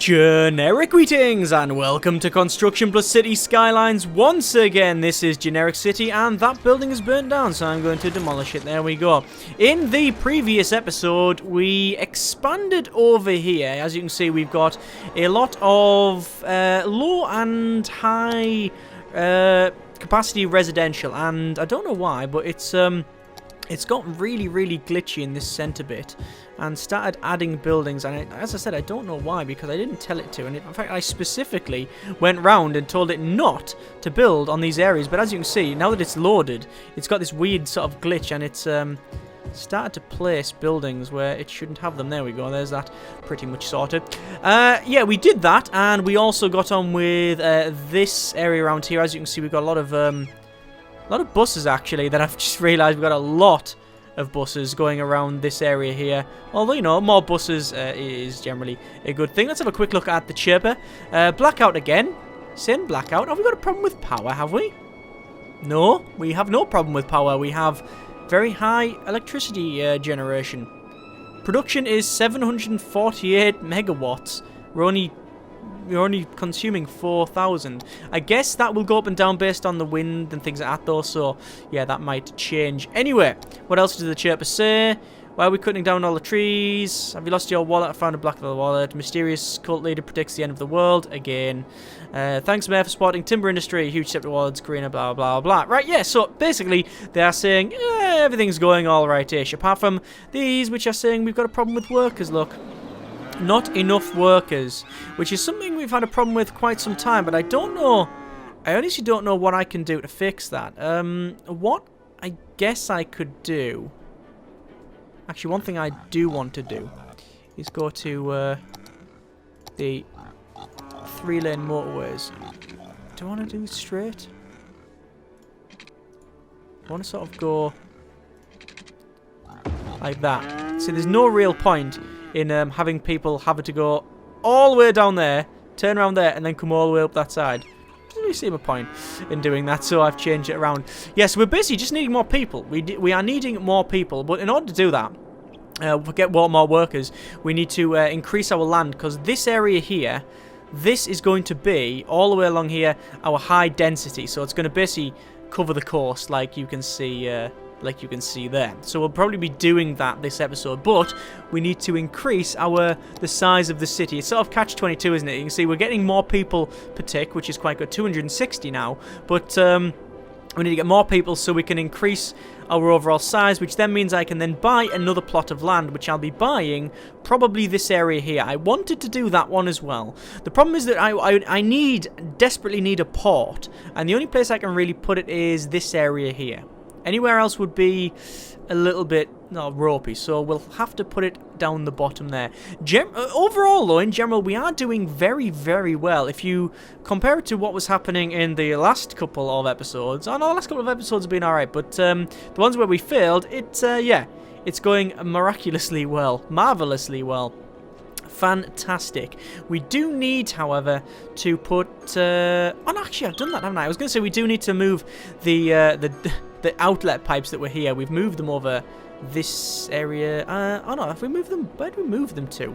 Generic greetings and welcome to Construction Plus City Skylines once again. This is Generic City and that building is burnt down, so I'm going to demolish it. There we go. In the previous episode, we expanded over here. As you can see, we've got a lot of low and high capacity residential, and I don't know why, but it's got really glitchy in this center bit and started adding buildings, and as I said, I don't know why, because I didn't tell it to, and in fact I specifically went round and told it not to build on these areas. But as you can see, now that it's loaded, it's got this weird sort of glitch, and it's started to place buildings where it shouldn't have them. There we go, there's that pretty much sorted. Yeah, we did that, and we also got on with this area around here. As you can see, we've got a lot of buses, actually, that I've just realised we've got a lot of buses going around this area here. Although, you know, more buses is generally a good thing. Let's have a quick look at the chirper. Blackout again. Sin, blackout. Have we got a problem with power, have we? No, we have no problem with power. We have very high electricity generation. Production is 748 megawatts. We're only consuming 4,000. I guess that will go up and down based on the wind and things like that, though, so yeah, that might change. Anyway, what else did the chirper say? Why are we cutting down all the trees? Have you lost your wallet? I found a black leather wallet. Mysterious cult leader predicts the end of the world. Again. Thanks, Mayor, for supporting timber industry. Huge step towards greener, blah, blah, blah. Right, yeah, so basically they are saying everything's going all right-ish. Apart from these, which are saying we've got a problem with workers, look. Not enough workers, which is something we've had a problem with quite some time, but I don't know. I honestly don't know what I can do to fix that. What I guess I could do. Actually, one thing I do want to do is go to the 3-lane motorways. Do I want to do straight? I want to sort of go like that. See, there's no real point in having people having to go all the way down there, turn around there, and then come all the way up that side. Doesn't really seem a point in doing that, so I've changed it around. Yes, we're basically just needing more people. We are needing more people, but in order to do that, get more workers, we need to increase our land, because this area here, this is going to be, all the way along here, our high density. So it's going to basically cover the coast, like you can see there. So we'll probably be doing that this episode, but we need to increase the size of the city. It's sort of catch-22, isn't it? You can see we're getting more people per tick, which is quite good, 260 now, but we need to get more people so we can increase our overall size, which then means I can then buy another plot of land, which I'll be buying probably this area here. I wanted to do that one as well. The problem is that I desperately need a port, and the only place I can really put it is this area here. Anywhere else would be a little bit ropey, so we'll have to put it down the bottom there. Overall, though, in general, we are doing very well. If you compare it to what was happening in the last couple of episodes, I know the last couple of episodes have been alright, but the ones where we failed, it's going miraculously well, marvelously well. Fantastic. We do need, however, to put... oh, no, actually, I've done that, haven't I? I was going to say we do need to move the outlet pipes that were here. We've moved them over this area. Oh, no, have we moved them? Where did we move them to?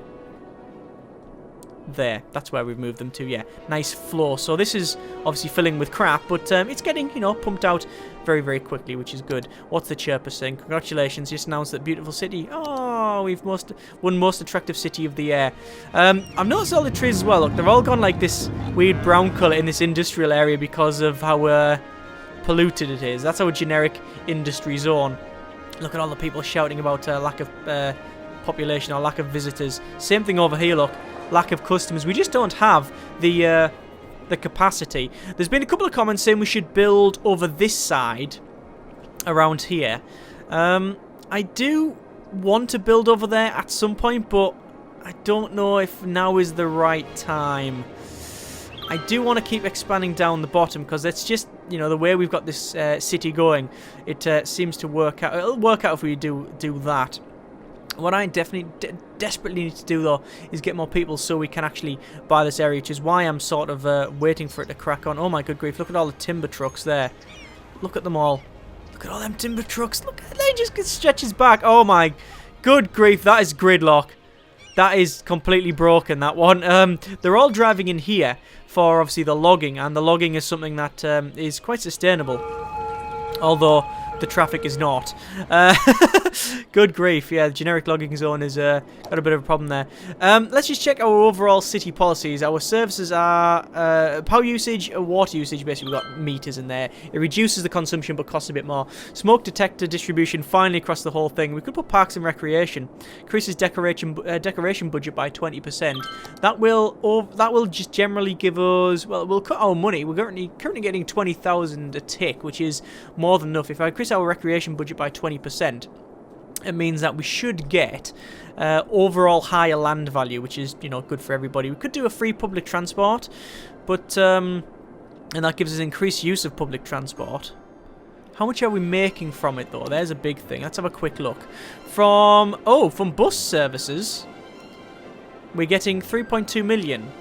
There. That's where we've moved them to, yeah. Nice flow. So this is obviously filling with crap, but it's getting, you know, pumped out very quickly, which is good. What's the chirper saying? Congratulations, just announced that beautiful city. Oh, we've won most attractive city of the year. I've noticed all the trees as well. Look, they've all gone like this weird brown colour in this industrial area because of how polluted it is. That's our generic industry zone. Look at all the people shouting about lack of population or lack of visitors. Same thing over here, look. Lack of customers. We just don't have the capacity. There's been a couple of comments saying we should build over this side around here. I do want to build over there at some point, but I don't know if now is the right time. I do want to keep expanding down the bottom because it's just, you know, the way we've got this city going, it seems to work out. It'll work out if we do that. What I definitely desperately need to do, though, is get more people so we can actually buy this area, which is why I'm sort of waiting for it to crack on. Oh my good grief, look at all the timber trucks there. Look at them all. Look at all them timber trucks. Look, they just stretches back. Oh my good grief, that is gridlock. That is completely broken, that one. They're all driving in here for, obviously, the logging. And the logging is something that is quite sustainable. Although the traffic is not. Good grief. Yeah, the generic logging zone is got a bit of a problem there. Let's just check our overall city policies. Our services are power usage, water usage. Basically, we've got meters in there. It reduces the consumption but costs a bit more. Smoke detector distribution finally across the whole thing. We could put parks and recreation. Increases decoration budget by 20%. That will just generally give us, well, we'll cut our money. We're currently getting 20,000 a tick, which is more than enough. If I increase our recreation budget by 20%, it means that we should get overall higher land value, which is, you know, good for everybody. We could do a free public transport, but and that gives us increased use of public transport. How much are we making from it, though? There's a big thing. Let's have a quick look. From bus services, we're getting 3.2 million.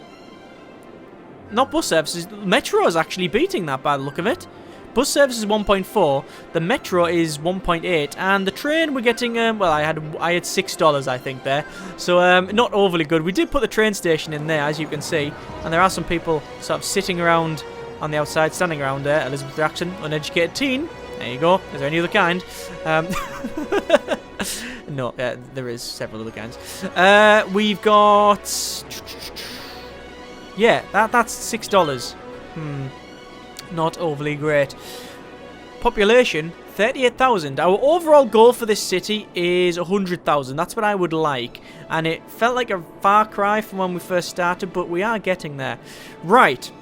Not bus services. Metro is actually beating that by the look of it. Bus service is 1.4, the metro is 1.8, and the train we're getting, well, I had $6, I think, there. So, not overly good. We did put the train station in there, as you can see, and there are some people sort of sitting around on the outside, standing around there. Elizabeth Jackson, uneducated teen. There you go. Is there any other kind? No, there is several other kinds. We've got... Yeah, that's $6. Not overly great. Population, 38,000. Our overall goal for this city is 100,000. That's what I would like. And it felt like a far cry from when we first started, but we are getting there. Right.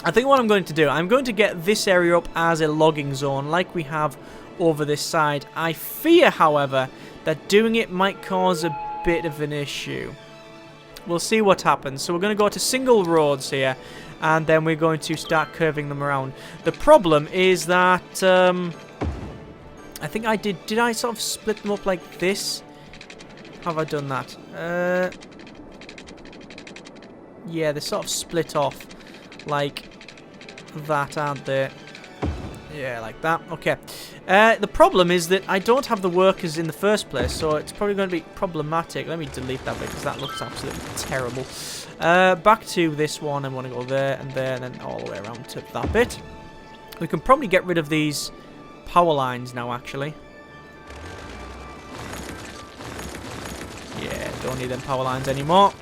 I think what I'm going to do, I'm going to get this area up as a logging zone, like we have over this side. I fear, however, that doing it might cause a bit of an issue. We'll see what happens. So we're going to go to single roads here, and then we're going to start curving them around. The problem is that I think I did I sort of split them up like this? How have I done that? Yeah, they're sort of split off like that, aren't they? Yeah, like that. Okay. The problem is that I don't have the workers in the first place, so it's probably going to be problematic. Let me delete that bit because that looks absolutely terrible. Back to this one. I want to go there and there and then all the way around to that bit. We can probably get rid of these power lines now, actually. Yeah, don't need them power lines anymore.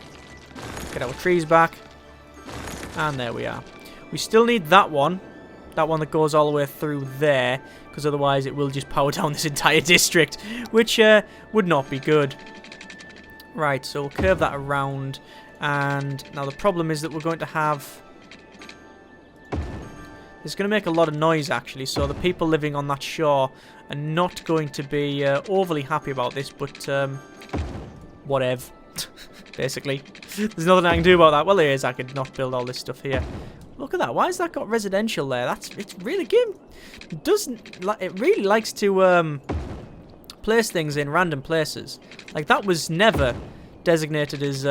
Get our trees back. And there we are. We still need that one. That one that goes all the way through there, because otherwise it will just power down this entire district, which would not be good. Right, so we'll curve that around, and now the problem is that we're going to have... It's going to make a lot of noise, actually, so the people living on that shore are not going to be overly happy about this, but whatever, basically. There's nothing I can do about that. Well, there is. I could not build all this stuff here. Look at that. Why has that got residential there? It's really game it really likes to place things in random places. Like that was never designated as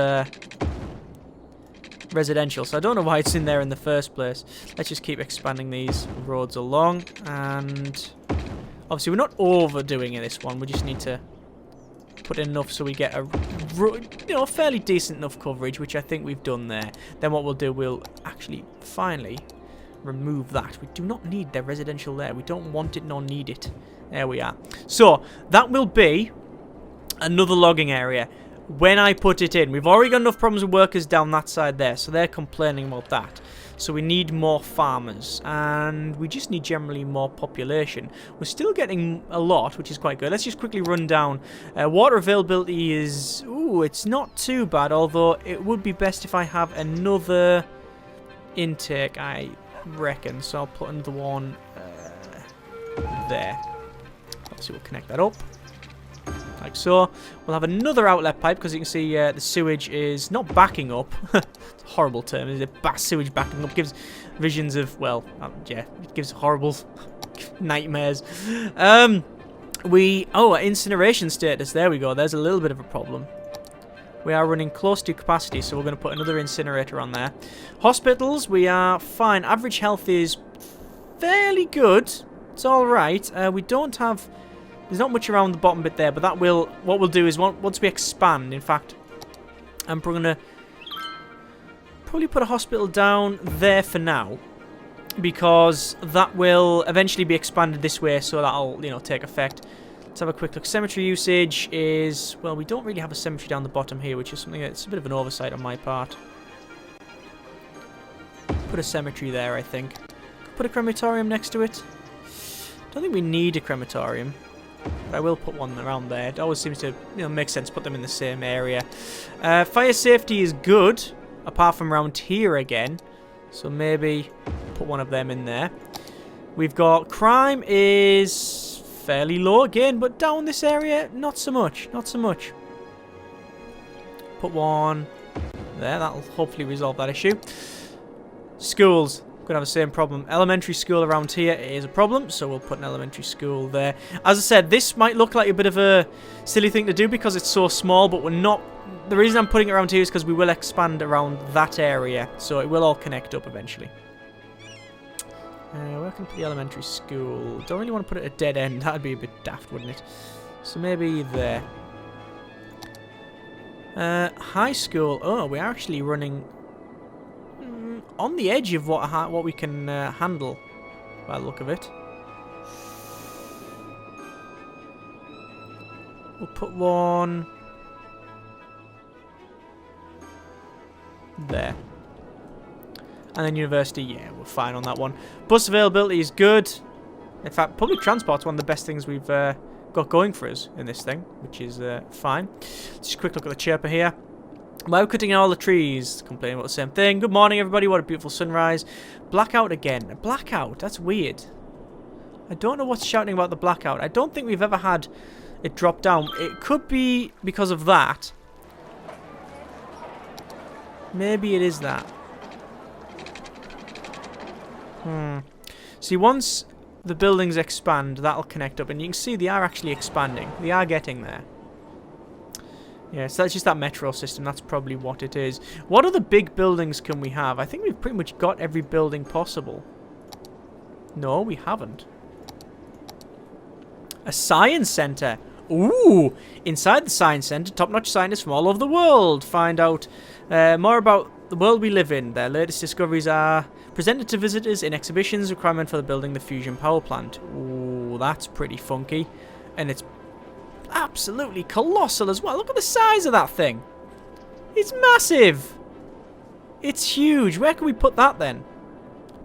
residential, so I don't know why it's in there in the first place. Let's just keep expanding these roads along, and obviously we're not overdoing this one. We just need to put in enough so we get a fairly decent enough coverage, which I think we've done there. Then what we'll do, we'll actually finally remove that. We do not need the residential there. We don't want it nor need it. There we are. So that will be another logging area when I put it in. We've already got enough problems with workers down that side there, so they're complaining about that. So we need more farmers, and we just need generally more population. We're still getting a lot, which is quite good. Let's just quickly run down. Water availability is... Ooh, it's not too bad, although it would be best if I have another intake, I reckon. So I'll put another one there. Obviously, we'll connect that up. Like so. We'll have another outlet pipe, because you can see the sewage is not backing up. It's a horrible term, is it? Sewage backing up gives visions of, well, yeah, it gives horrible nightmares. Incineration status, there we go. There's a little bit of a problem. We are running close to capacity, so we're going to put another incinerator on there. Hospitals, we are fine. Average health is fairly good. It's alright. We don't have... There's not much around the bottom bit there, but that will... What we'll do is, once we expand, in fact... And we're going to probably put a hospital down there for now, because that will eventually be expanded this way, so that'll, you know, take effect. Let's have a quick look. Cemetery usage is, well, we don't really have a cemetery down the bottom here, which is something that's a bit of an oversight on my part. Put a cemetery there, I think. Put a crematorium next to it. Don't think we need a crematorium, but I will put one around there. It always seems to, you know, make sense to put them in the same area. Fire safety is good, apart from around here again. So maybe put one of them in there. We've got crime is fairly low again, but down this area, not so much. Not so much. Put one there. That'll hopefully resolve that issue. Schools. Gonna have the same problem. Elementary school around here is a problem, so we'll put an elementary school there. As I said, this might look like a bit of a silly thing to do because it's so small, but we're not. The reason I'm putting it around here is because we will expand around that area, so it will all connect up eventually. Where can I put the elementary school? Don't really want to put it at a dead end. That'd be a bit daft, wouldn't it? So maybe there. High school. Oh, we're actually running on the edge of what we can handle, by the look of it. We'll put one there. And then university, yeah, we're fine on that one. Bus availability is good. In fact, public transport's one of the best things we've got going for us in this thing, which is fine. Just a quick look at the chirper here. Why are we cutting all the trees? Complaining about the same thing. Good morning, everybody. What a beautiful sunrise. Blackout again. Blackout? That's weird. I don't know what's shouting about the blackout. I don't think we've ever had it drop down. It could be because of that. Maybe it is that. See, once the buildings expand, that'll connect up. And you can see they are actually expanding. They are getting there. Yeah, so that's just that metro system. That's probably what it is. What other big buildings can we have? I think we've pretty much got every building possible. No, we haven't. A science center. Ooh! Inside the science center, top-notch scientists from all over the world find out more about the world we live in. Their latest discoveries are presented to visitors in exhibitions. Requirement for the building the fusion power plant. Ooh, that's pretty funky. And it's absolutely colossal as well. Look at the size of that thing. It's massive. It's huge. Where can we put that then?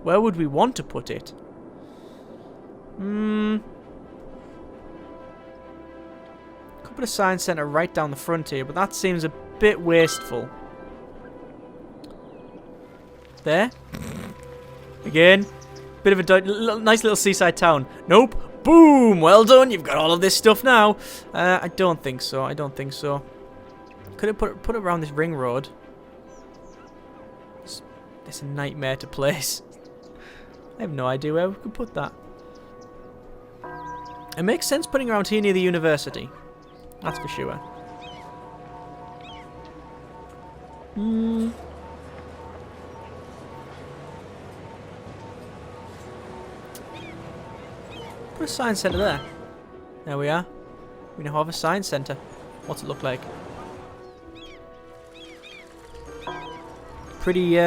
Where would we want to put it? Could put a science center right down the front here, but that seems a bit wasteful. There. Again. Bit of a nice little seaside town. Nope. Boom! Well done. You've got all of this stuff now. I don't think so. I don't think so. Could it put it around this ring road? It's a nightmare to place. I have no idea where we could put that. It makes sense putting around here near the university. That's for sure. Put a science centre there. There we are. We now have a science centre. What's it look like? Pretty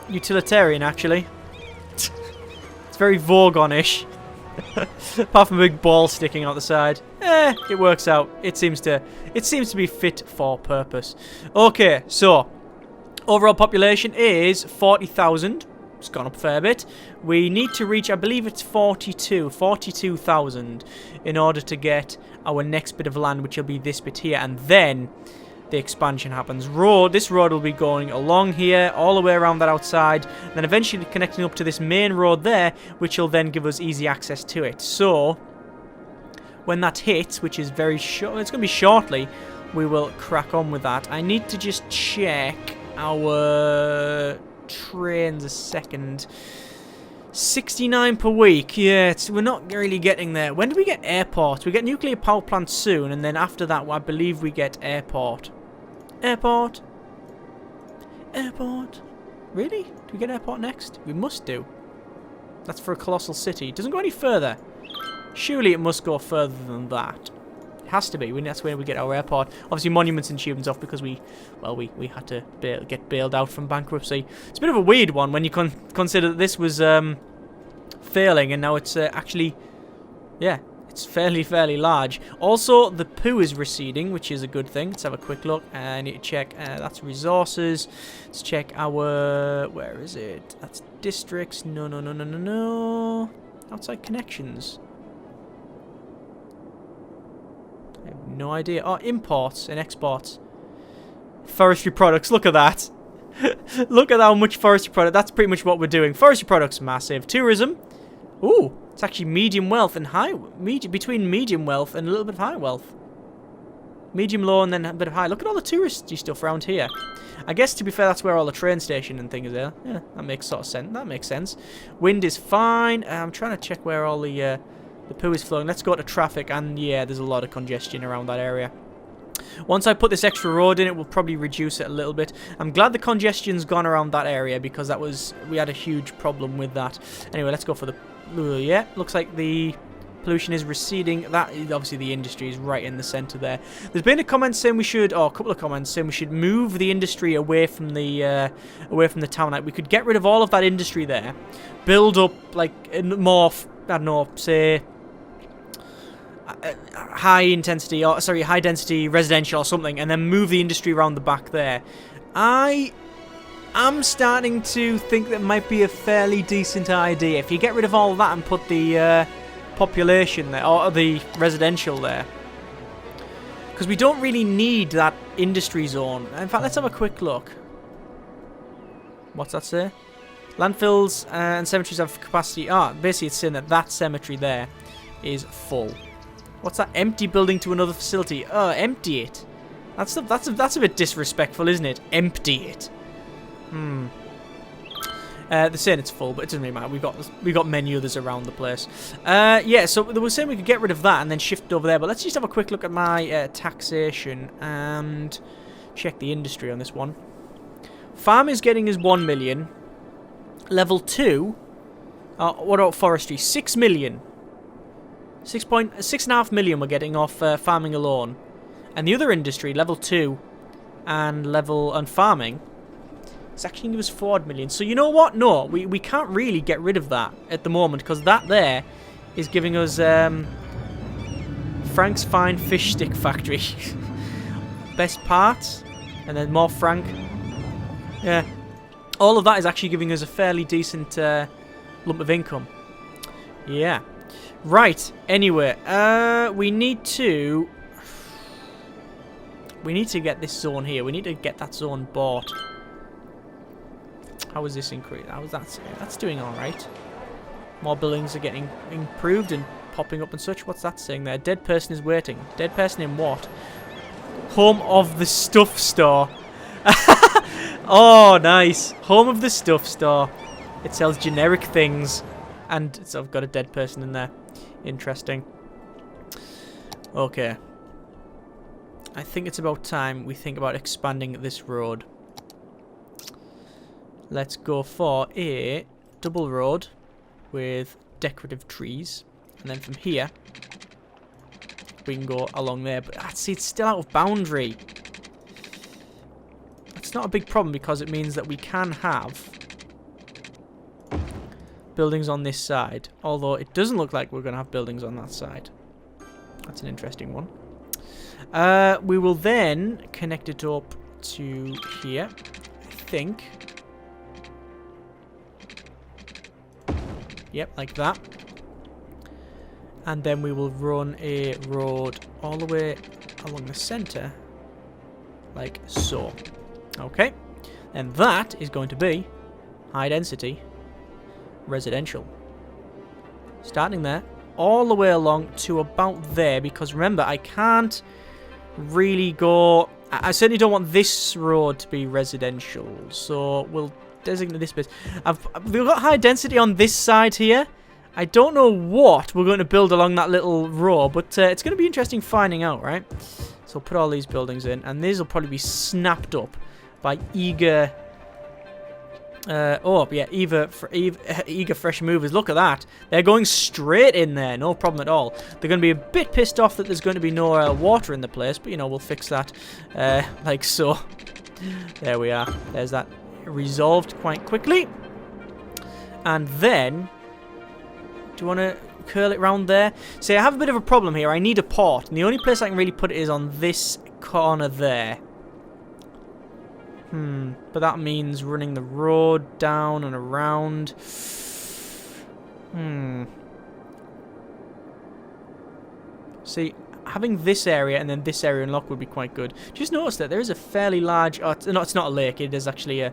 utilitarian, actually. It's very Vogon-ish. Apart from a big ball sticking out the side. It works out. It seems to be fit for purpose. Okay, so overall population is 40,000. It's gone up a fair bit. We need to reach, I believe it's 42,000 in order to get our next bit of land, which will be this bit here, and then the expansion happens. This road will be going along here, all the way around that outside, and then eventually connecting up to this main road there, which will then give us easy access to it. So, when that hits, which is very short, it's going to be shortly, we will crack on with that. I need to just check our trains a second. 69 per week. Yeah, we're not really getting there. When do we get airport? We get nuclear power plant soon, and then after that, I believe we get airport. Airport. Airport. Really? Do we get airport next? We must do. That's for a colossal city. It doesn't go any further. Surely it must go further than that. Has to be. That's where we get our airport. Obviously, monuments and achievements off because we had to get bailed out from bankruptcy. It's a bit of a weird one when you consider that this was failing, and now it's actually, yeah, it's fairly large. Also, the poo is receding, which is a good thing. Let's have a quick look. I need to check. That's resources. Let's check our... Where is it? That's districts. No. Outside connections. I have no idea. Oh, imports and exports. Forestry products. Look at that. Look at how much forestry product. That's pretty much what we're doing. Forestry products, massive. Tourism. Ooh. It's actually medium wealth and high, between medium wealth and a little bit of high wealth. Medium low and then a bit of high. Look at all the touristy stuff around here. I guess, to be fair, that's where all the train station and things are. Yeah, that makes sort of sense. That makes sense. Wind is fine. I'm trying to check where all the poo is flowing. Let's go to traffic, and yeah, there's a lot of congestion around that area. Once I put this extra road in, it will probably reduce it a little bit. I'm glad the congestion's gone around that area because we had a huge problem with that. Anyway, let's go for the... yeah, looks like the pollution is receding. That obviously the industry is right in the center there. There's been a comment saying we should, or a couple of comments saying we should move the industry away from the town. Like we could get rid of all of that industry there, build up like more, I don't know, say high density residential or something, and then move the industry around the back there. I'm starting to think that might be a fairly decent idea. If you get rid of all that and put the population there, or the residential there. Because we don't really need that industry zone. In fact, let's have a quick look. What's that say? Landfills and cemeteries have capacity. Basically it's saying that cemetery there is full. What's that? Empty building to another facility. Empty it. That's a bit disrespectful, isn't it? Empty it. They're saying it's full, but it doesn't really matter. We've got many others around the place. Yeah, so they were saying we could get rid of that and then shift it over there. But let's just have a quick look at my taxation and check the industry on this one. Farm is getting us 1 million. Level 2. What about forestry? 6 million. 6.5 million we're getting off farming alone. And the other industry, level 2 and farming, it's actually going to give us 4 million. So you know what? No, we can't really get rid of that at the moment because that there is giving us Frank's Fine Fish Stick Factory. Best parts, and then more Frank. Yeah. All of that is actually giving us a fairly decent lump of income. Yeah. Right. Anyway, we need to get this zone here. We need to get that zone bought. How is this increased? That's doing all right. More buildings are getting improved and popping up and such. What's that saying there? Dead person is waiting. Dead person in what? Home of the stuff store. Oh, nice. Home of the stuff store. It sells generic things. And I've got a dead person in there. Interesting. Okay. I think it's about time we think about expanding this road. Let's go for a double road with decorative trees. And then from here, we can go along there. But see, it's still out of boundary. That's not a big problem because it means that we can have buildings on this side. Although it doesn't look like we're going to have buildings on that side. That's an interesting one. We will then connect it up to here, I think. Yep, like that. And then we will run a road all the way along the center, like so. Okay. And that is going to be high density residential. Starting there, all the way along to about there, because remember, I can't really go... I certainly don't want this road to be residential, so we'll designate this bit. We've got high density on this side here. I don't know what we're going to build along that little row, but it's going to be interesting finding out, right? So we'll put all these buildings in, and these will probably be snapped up by eager Oh, yeah, eager fresh movers. Look at that. They're going straight in there. No problem at all. They're going to be a bit pissed off that there's going to be no water in the place, but, you know, we'll fix that like so. There we are. There's that resolved quite quickly. And then, do you want to curl it round there? See, I have a bit of a problem here. I need a port, and the only place I can really put it is on this corner there. But that means running the road down and around. See, having this area and then this area unlocked would be quite good. Just notice that there is a fairly large... Oh, no, it's not a lake. It is actually a...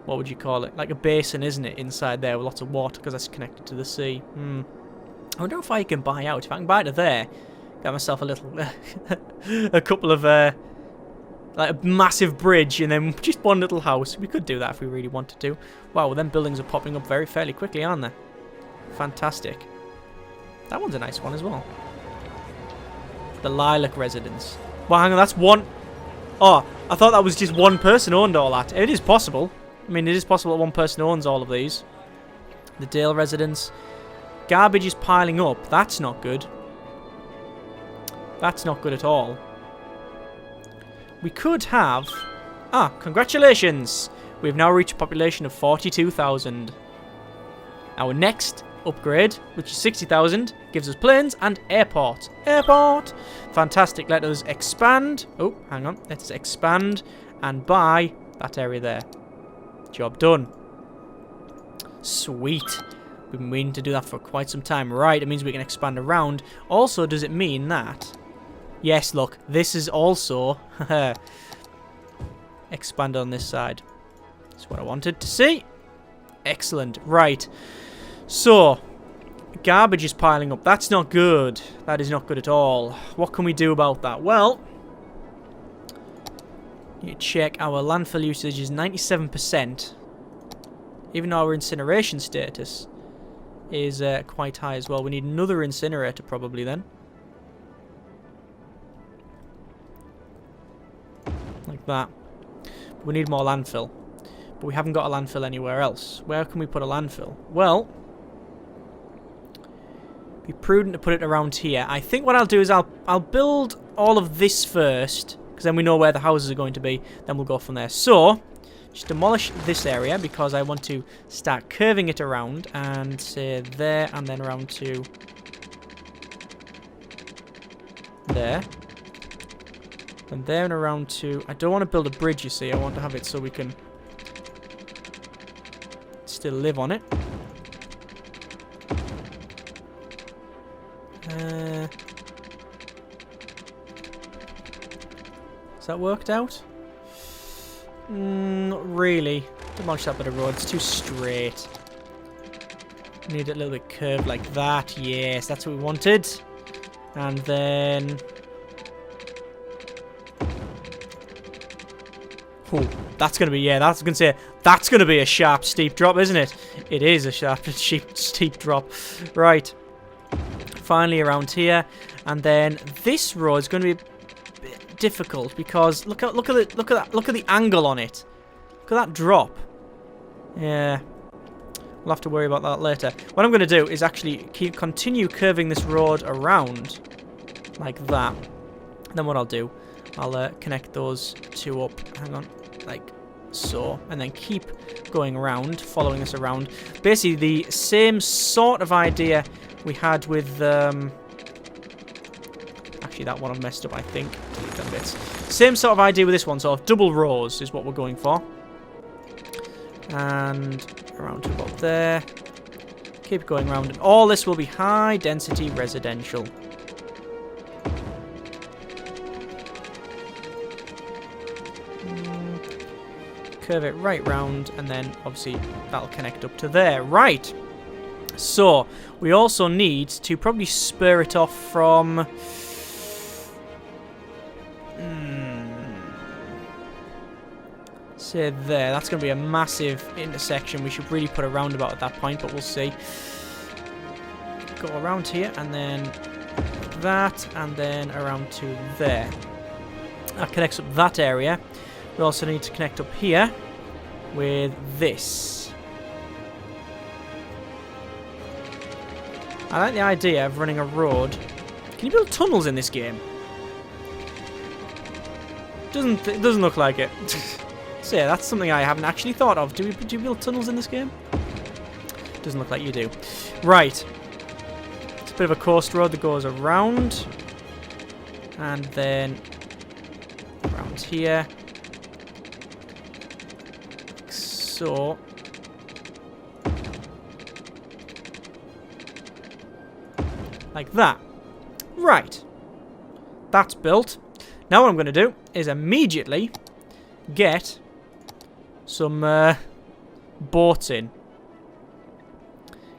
What would you call it? Like a basin, isn't it? Inside there with lots of water because that's connected to the sea. I wonder if I can buy out. If I can buy to there, get myself a little... a couple of... like a massive bridge and then just one little house. We could do that if we really wanted to. Wow, then buildings are popping up fairly quickly, aren't they? Fantastic. That one's a nice one as well. The Lilac Residence. Well, hang on, that's one... Oh, I thought that was just one person owned all that. It is possible. I mean, it is possible that one person owns all of these. The Dale Residence. Garbage is piling up. That's not good. That's not good at all. We could have... Ah, congratulations! We've now reached a population of 42,000. Our next upgrade, which is 60,000, gives us planes and airport. Airport! Fantastic. Let us expand. Oh, hang on. Let us expand and buy that area there. Job done. Sweet. We've been waiting to do that for quite some time. Right, it means we can expand around. Also, does it mean that... Yes, look, this is also expand on this side. That's what I wanted to see. Excellent. Right. So, garbage is piling up. That's not good. That is not good at all. What can we do about that? Well, you check our landfill usage is 97%. Even though our incineration status is quite high as well. We need another incinerator probably then. Like that. We need more landfill. But we haven't got a landfill anywhere else. Where can we put a landfill? Well, be prudent to put it around here. I think what I'll do is I'll build all of this first, because then we know where the houses are going to be. Then we'll go from there. So, just demolish this area because I want to start curving it around and say there and then around to there. And there and around to... I don't want to build a bridge, you see. I want to have it so we can still live on it. Has that worked out? Not really. Demolish that bit of road. It's too straight. Need it a little bit curved like that. Yes, that's what we wanted. And then... Oh, that's going to be, yeah, that's going to say, that's going to be a sharp, steep drop, isn't it? It is a sharp, steep drop. Right. Finally around here. And then this road is going to be a bit difficult because look at the angle on it. Look at that drop. Yeah. We'll have to worry about that later. What I'm going to do is actually continue curving this road around like that. And then what I'll do, I'll connect those two up. Hang on. Like so. And then keep going around, following this around. Basically, the same sort of idea we had with... actually, that one I've messed up, I think. Delete them bits. Same sort of idea with this one. Sort of double rows is what we're going for. And around to about there. Keep going around. And all this will be high-density residential. Curve it right round, and then obviously that'll connect up to there. Right. So we also need to probably spur it off from. Say there. That's going to be a massive intersection. We should really put a roundabout at that point, but we'll see. Go around here, and then that, and then around to there. That connects up that area. We also need to connect up here with this. I like the idea of running a road. Can you build tunnels in this game? It doesn't look like it. So yeah, that's something I haven't actually thought of. Do you build tunnels in this game? Doesn't look like you do. Right. It's a bit of a coast road that goes around. And then around here. Like so. Like that. Right. That's built. Now what I'm going to do is immediately get some boats in.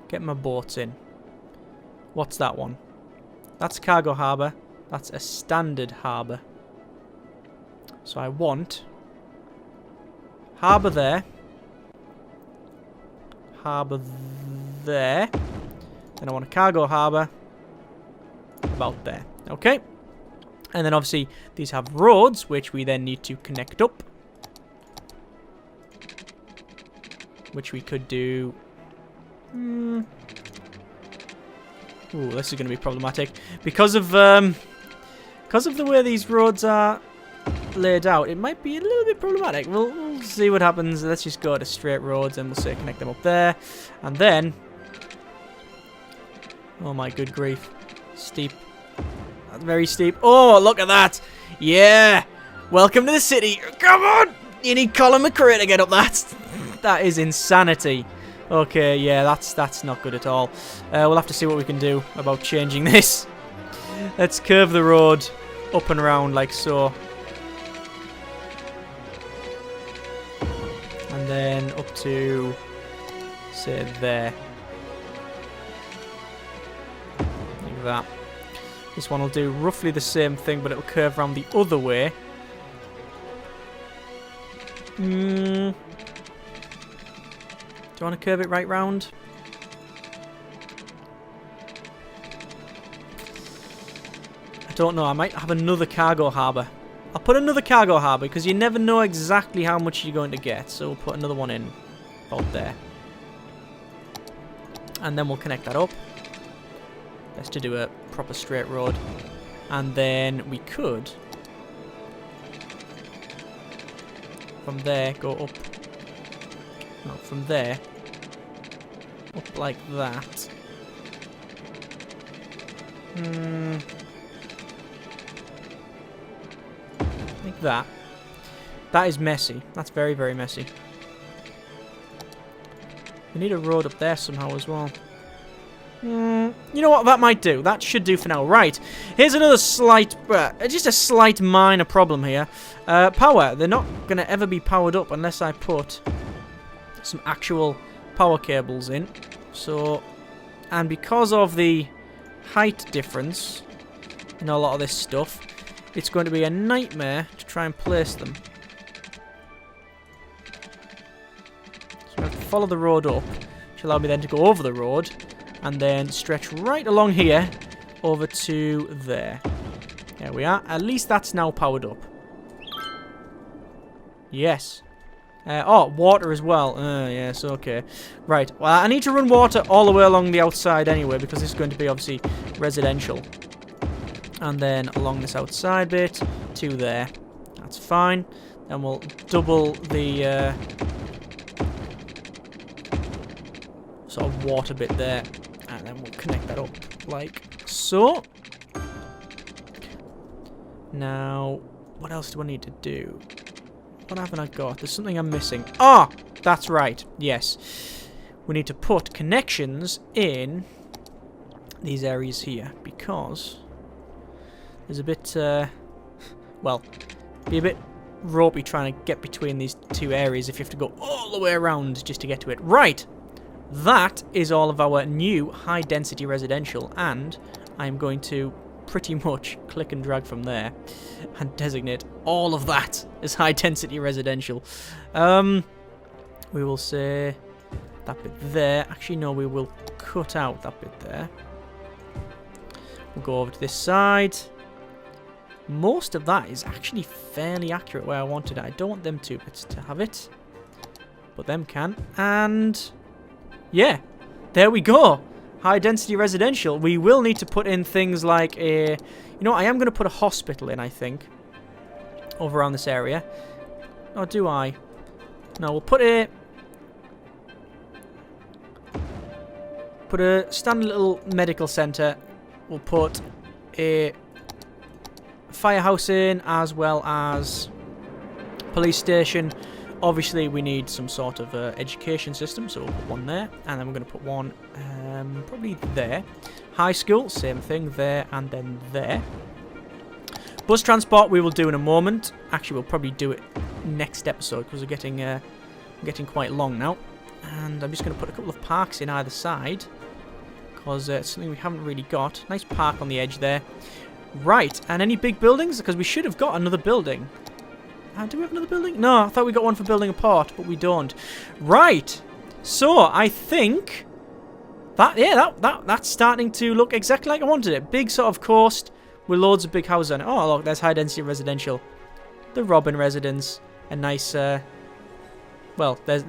Get my boats in. What's that one? That's a cargo harbour. That's a standard harbour. So I want harbour there. Harbour there. Then I want a cargo harbour about there. Okay. And then obviously these have roads, which we then need to connect up. Which we could do... Ooh, this is going to be problematic. Because of the way these roads are laid out, it might be a little bit problematic. We'll see what happens. Let's just go to straight roads and we'll say connect them up there. And then... Oh my good grief. Steep. That's very steep. Oh, look at that. Yeah. Welcome to the city. Come on. You need Colin McRae to get up that. That is insanity. Okay, yeah, that's not good at all. We'll have to see what we can do about changing this. Let's curve the road up and around like so. And then up to, say, there. Like that. This one will do roughly the same thing, but it'll curve around the other way. Do you want to curve it right round? I don't know. I might have another cargo harbour. I'll put another cargo harbour because you never know exactly how much you're going to get. So we'll put another one in about there. And then we'll connect that up. Best to do a proper straight road. And then we could, from there, go up. No, from there, up like that. Like that. That is messy. That's very, very messy. We need a road up there somehow as well. You know what? That might do. That should do for now. Right. Here's another slight, just a slight minor problem here. Power. They're not going to ever be powered up unless I put some actual power cables in. So, and because of the height difference in a lot of this stuff, it's going to be a nightmare to try and place them. So I have to follow the road up, which allow me then to go over the road and then stretch right along here over to there. There we are. At least that's now powered up. Yes. Oh, water as well. Yes, okay. Right. Well, I need to run water all the way along the outside anyway, because this is going to be obviously residential. And then along this outside bit to there. That's fine. Then we'll double the sort of water bit there. And then we'll connect that up like so. Now, what else do I need to do? What haven't I got? There's something I'm missing. Ah! That's right. Yes. We need to put connections in these areas here, because there's a bit, well, be a bit ropey trying to get between these two areas if you have to go all the way around just to get to it. Right! That is all of our new high-density residential, and I'm going to pretty much click and drag from there and designate all of that as high-density residential. We will say that bit there. Actually, no, we will cut out that bit there. We'll go over to this side. Most of that is actually fairly accurate where I wanted it. I don't want them two bits to have it. but them can. And yeah, there we go. High density residential. We will need to put in things like a... You know, I am going to put a hospital in, I think, over around this area. Or do I? No, we'll put a standard little medical centre. We'll put a firehouse in, as well as police station. Obviously, we need some sort of education system, so we'll put one there, and then we're going to put one probably there. High school, same thing there, and then there. Bus transport we will do in a moment. Actually, we'll probably do it next episode because we're getting quite long now. And I'm just going to put a couple of parks in either side because it's something we haven't really got. Nice park on the edge there. Right, and any big buildings? Because we should have got another building. Do we have another building? No, I thought we got one for building a port, but we don't. Right, so I think that's starting to look exactly like I wanted it. Big sort of coast with loads of big houses on it. Oh, look, there's high density residential. The Robin residence. A nice, well,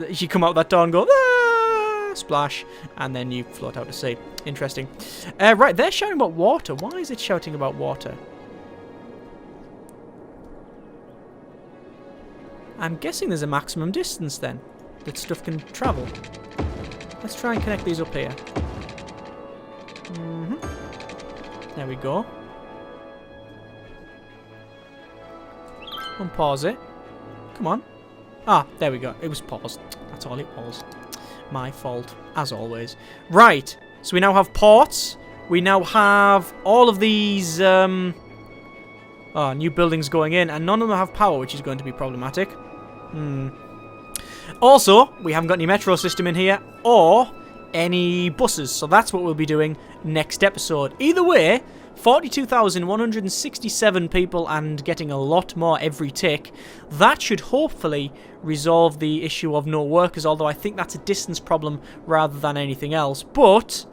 you come out that door and go, ah, splash, and then you float out to sea. Interesting. Right, they're shouting about water. Why is it shouting about water? I'm guessing there's a maximum distance then that stuff can travel. Let's try and connect these up here. There we go. Unpause it. Come on. Ah, there we go. It was paused. That's all it was. My fault, as always. Right. So we now have ports. We now have all of these new buildings going in, and none of them have power, which is going to be problematic. Also, we haven't got any metro system in here, or any buses, so that's what we'll be doing next episode. Either way, 42,167 people and getting a lot more every tick. That should hopefully resolve the issue of no workers, although I think that's a distance problem rather than anything else. But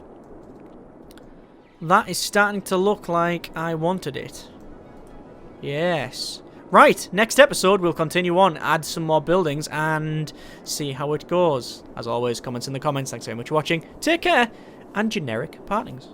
that is starting to look like I wanted it. Yes. Right, next episode we'll continue on, add some more buildings, and see how it goes. As always, comments in the comments. Thanks very much for watching. Take care, and generic partings.